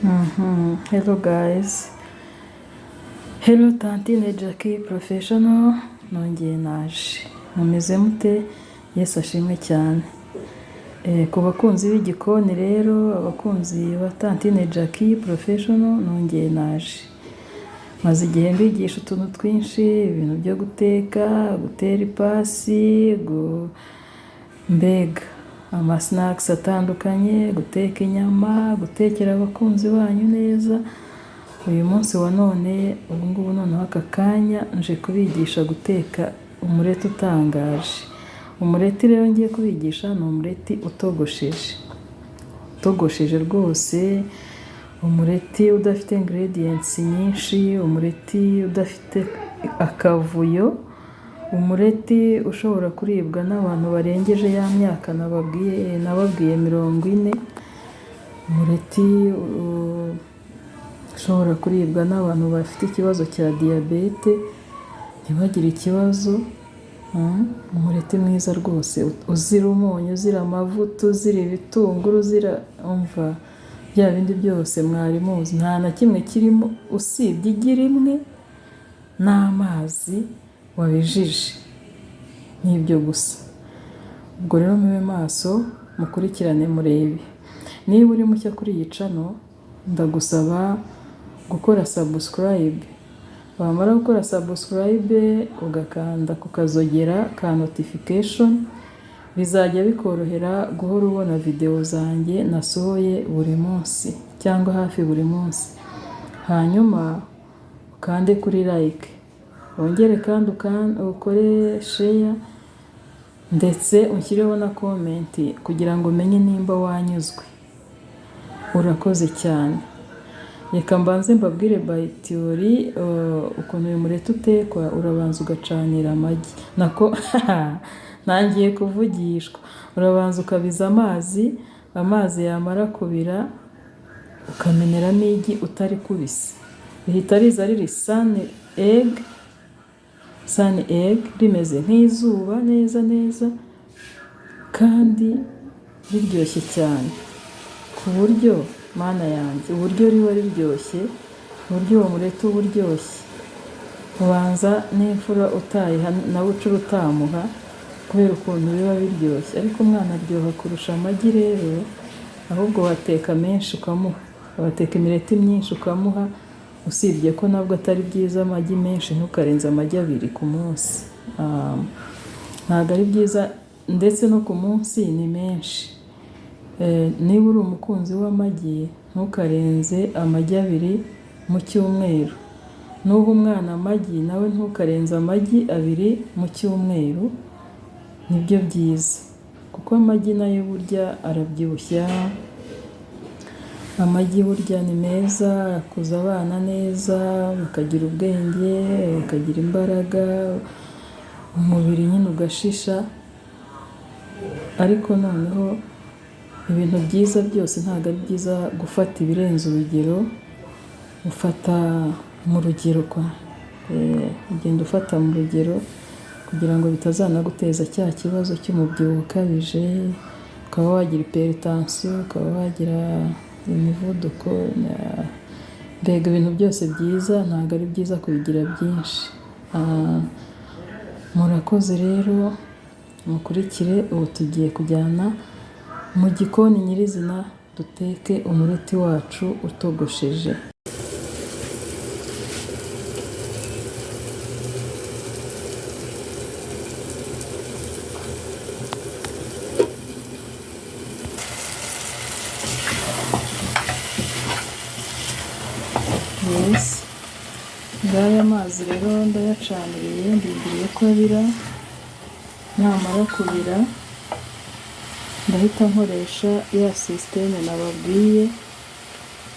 Hello guys, hello Tantine Jackie Professional, nongeye naje. Mumeze mute? Yesu ashimwe cyane. Ku bakunzi b'igikoni rero, abakunzi ba Tantine Jackie Professional, nongeye naje. Maze igihe mbigisha utuntu twinshi, ibintu byo guteka, gutera ipasi, mbega amasnacks atandukanye, guteka inyama, gutekera abakunzi banyu neza. Uyu munsi wa none, ubungubu noneho aka kanya nje kubigisha guteka umureti utangaje. Umureti rero ngiye kubigisha ni umureti utogosheje rwose, umureti udafite ingredients nyinshi, umureti udafite akavuyo, umureti ushobora kuribwa n'abantu barengeje ya myaka nababwiye 40, umureti ushobora kuribwa n'abantu bafite ikibazo cya diyabete ntibagire ikibazo. Umureti mwiza rwose, uzira umunyu, uzira amavuta, uzira ibitunguru, uzira umva bya bindi byose mwari muzi, nta na kimwe kirimo usibye igi rimwe n'amazi wabijije, n'ibyo gusa. Ubwo rero mube maso, mukurikirane murebe. Niba uri mushya kuri iyi channel, ndagusaba gukora subscribe. Wamara gukora subscribe ugakanda kukazogera ka notification, bizajya bikorohera guhora ubona video zanjye nasohoye buri munsi cyangwa hafi buri munsi. Hanyuma ukande kuri like, wongere kandi ukore share, ndetse ushyireho na comment kugira ngo umenye nimba wanyuzwe. Urakoze cyane. Reka mbanze mbabwire by theory ukuntu uyu mureti utekwa. Urabanza ugacanira amagi, nako nangiye kuvugishwa. Urabanza ukabiza amazi yamara kubira ukameneramo igi utari kubise. Bihita riza riri sun egg rimeze nk'izuba neza kandi riryoshye cyane, ku buryo mana yanjye uburyo riba riryoshye, uburyo uwo mureti uba uryoshye ubanza n'imfura utayiha nawe ucura utamuha, kubera ukuntu biba biryoshye. Ariko umwana aryoha kurusha amagi rero, ahubwo wateka menshi ukamuha, wateka imireti myinshi ukamuha, usibye ko nabwo atari byiza amagi menshi, ntukarenza amagi 2 ku munsi. Ntabwo ari byiza, ndetse no ku munsi ni menshi. Niba uri umukunzi w'amagi, ntukarenze amagi 2 mu cyumweru. Nuha umwana amagi, nawe ntukarenza amagi 2 mu cyumweru, nibyo byiza. Kuko amagi nayo burya arabyibushya, amagi burya ni meza, akuza abana neza, bakagira ubwenge, bakagira imbaraga, umubiri nyine ugashisha. Ariko noneho ibintu byiza byose ntabwo ari byiza gufata ibirenze urugero. Ufata mu rugero ugenda ufata mu rugero kugira ngo bitazanaguteza cya kibazo cy'umubyibuho ukabije, ukaba wagira hypertension, ukaba wagira imivuduko. Mbega ibintu byose byiza ntabwo ari byiza kubigira byinshi. Murakoze rero, mukurikire. Ubu tugiye kujyana mu gikoni nyirizina duteke umureti wacu utogosheje. Ngaya amazi rero ndayacaniriye, ndindiriye ko abira. Namara kubira ndahita nkoresha ya systeme nababwiye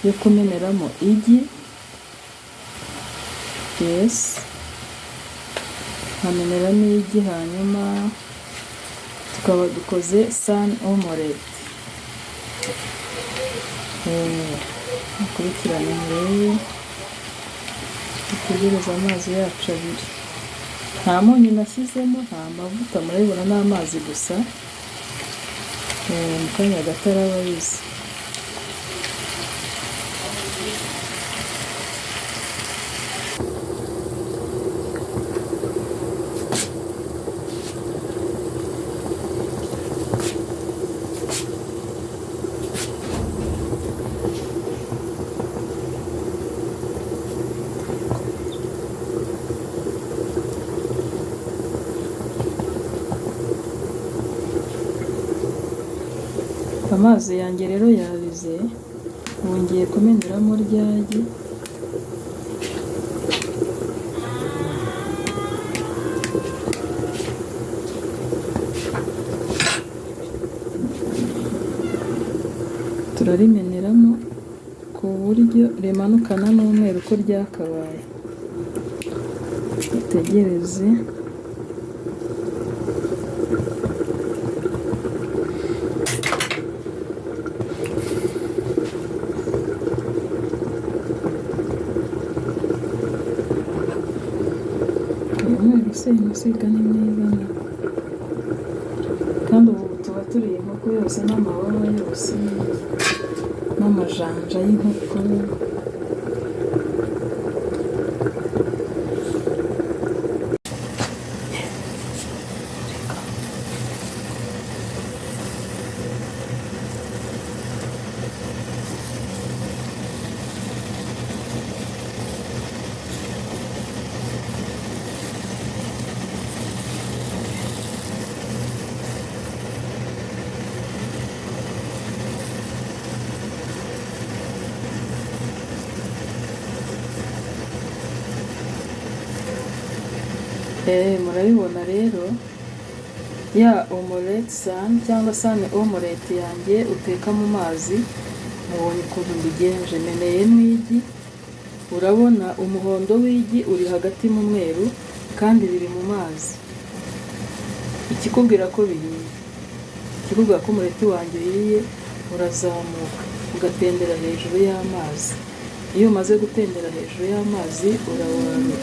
yo kumeneramo igi. Nkameneramo igi, hanyuma tukaba dukoze sun omelette. Mukurikirane murebe, dutegereze amazi yacu abiri. Nta munyu nashyizemo, nta mavuta, murabibona n'amazi gusa. Mu kanya gato araba abizi. Amazi yanjye rero yabize, ubu ngiye kumeneramo ryagi. Turarimeneramo ku buryo rimanukana n'umweru uko ryakabaye. Dutegereze. Umusiga ni mwiza kandi ubu tuba turiye inkoko yose n'amababa yose n'amajanja y'inkoko. Murabibona rero, ya omelette sane cyangwa sane omelette yanjye uteka mu mazi, mubonye ukuntu mbigenje. Meneyemo igi, urabona umuhondo w'igi uri hagati mu mweru kandi biri mu mazi. Ikikubwira ko bihiye, ikikubwira ko umureti wanjye uhiye, urazamuka ugatendera hejuru y'amazi. Iyo umaze gutendera hejuru y'amazi urawarura.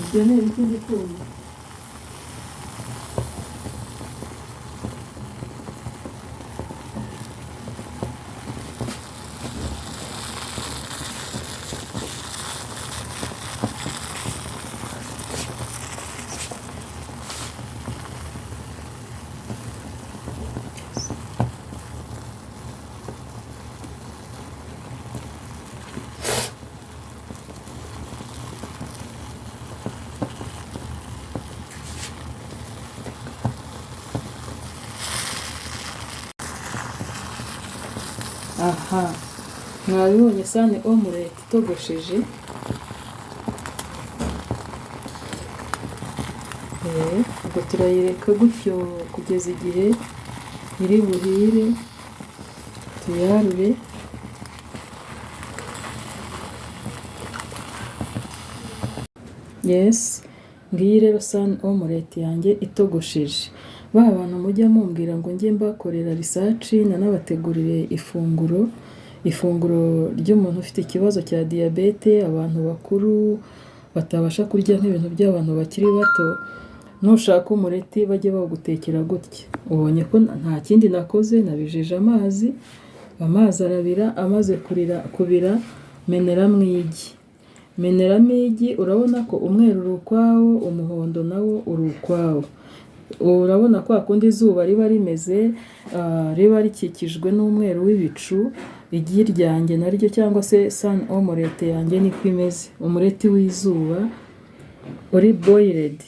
Ibyo ni ibiti by'ikunda. Aha, mwabibonye sane omelette itogosheje. Ubwo turayireka gutyo kugeza igihe iri buhire, tuyarure. Yes, ngiyi rero sane omelette yanjye itogosheje. Ba bantu mujya mumbwira ngo njye mbakorera research nanabategurire ifunguro ry'umuntu ufite ikibazo cya diabete, abantu bakuru batabasha kurya nk'ibintu by'abantu bakiri bato, nushaka umureti bajye bawugutekera gutya. Ubonye ko nta kindi nakoze, nabijije amazi arabira, amaze kubira meneramo igi. Urabona ko umweru uri ukwawo, umuhondo nawo uri ukwawo. urabona ko akundi izuba riba rimeze riba rikikijwe n'umweru w'ibicu. Igi ryanjye naryo cyangwa se sun omelette yanjye niko imeze, umureti w'izuba uri boiled.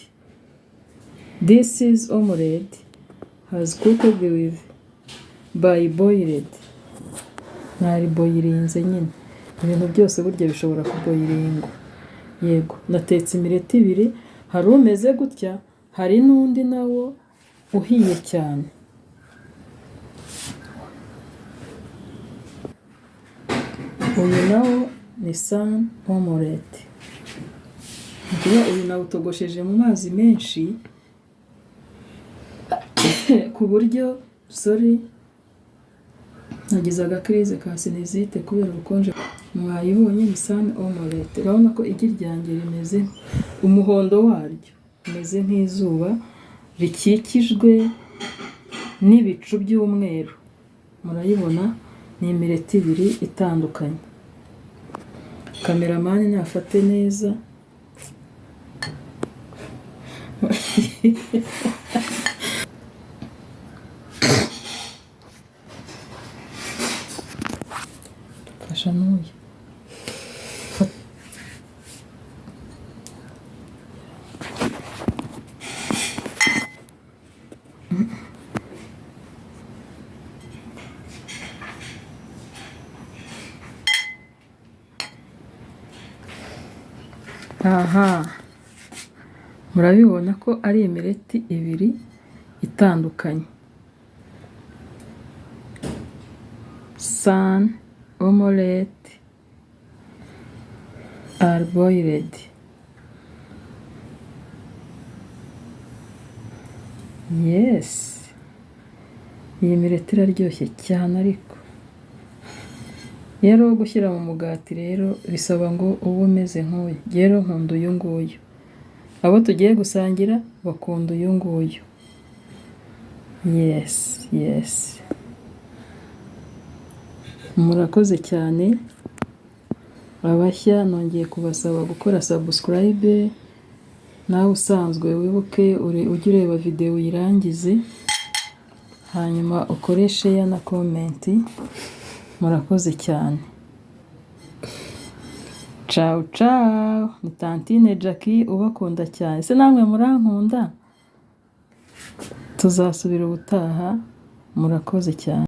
This is omelette has cooked with by boiled. Ntari boilinze nyine, ibintu byose burya bishobora kuboilingwa. Yego, natetse imireti ibiri, hari umeze gutya, hari n'undi nawo uhiye cyane. Uyu nawo ni sun omelette. Uyu nawutogosheje mu mazi menshi ku buryo nagize agakirize ka sinizite kubera ubukonje. Mwayibonye ni sun omelette. Urabona ko igi ryanjye rimeze, umuhondo waryo umeze nk'izuba rikikijwe n'ibicu by'umweru. Murayibona, ni imireti ibiri itandukanye. Kameramani nafate neza. Fasha n'uyu. Aha, murabibona ko ari imireti ibiri itandukanye. Sun omelette are boiled. Yes, iyi mireti iraryoshye cyane ariko rero gushyira mu mugati rero bisaba ngo ube umeze nk'uyu. Rero nkunda uyu nguyu, abo tugiye gusangira bakunda uyu nguyu. Yes. Murakoze cyane. Abashya nongeye kubasaba gukora subscribe. Nawe usanzwe wibuke ujye ureba video uyirangize, hanyuma ukore share na comment. Murakoze cyane. Ciao ciao. Ni Tantine Jackie ubakunda cyane. Se namwe murankunda? Tuzasubira ubutaha. Murakoze cyane.